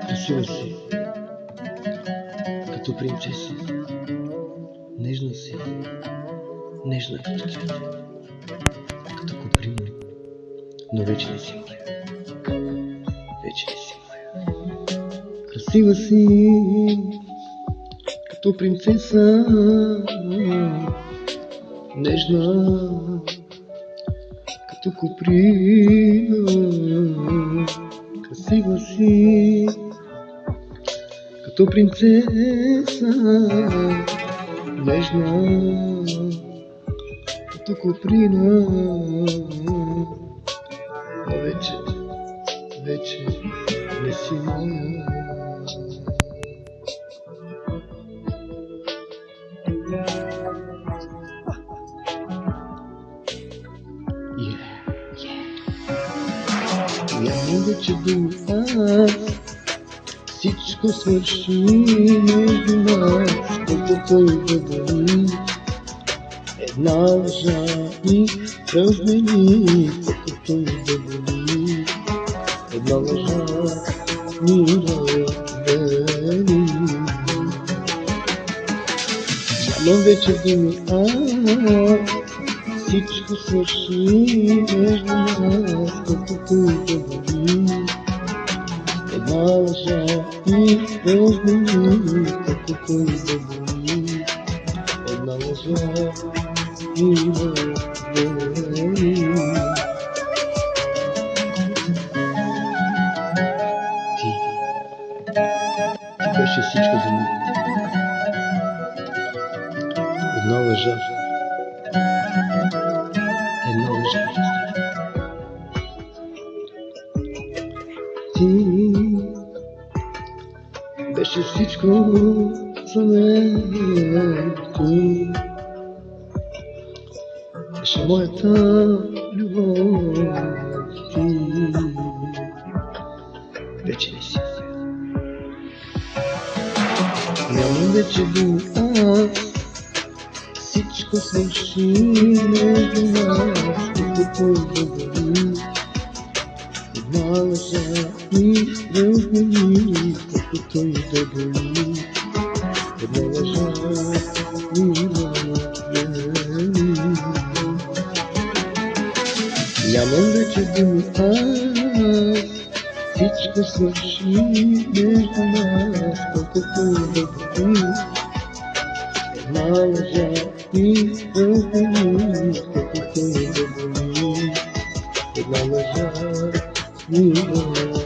Красива си, като принцеса, нежна си, нежна като цвете, като коприна, но вече не си моя, вече не си моя. Красива си, като принцеса, нежна, като коприна. Красива си, като принцеса, нежна, като коприна. Но вече не си моя. Нямам вече думи аз, всичко свърши между нас, колкото и да боли. Една лъжа и размени, колкото и да боли. Една лъжа ни раздели. Нямам вече думи аз, всичко свърши между нас, колкото и да боли. Една лъжа и размени, колкото и да боли. Една лъжа и раздели. Ти беше всичко за мен. Една лъжа. Една лъжа. Ти беше всичко за мен. Ти беше моята любов. Ти вече не си моя. Нямам вече думи аз, всичко свърши между нас, колкото и да боли. Една лъжа и размени, колкото и да боли. Една лъжа и раздели. Нямам вече думи аз, всичко свърши между нас, колкото и да боли. Една лъжа и размени, колкото и да боли. Една лъжа и раздели.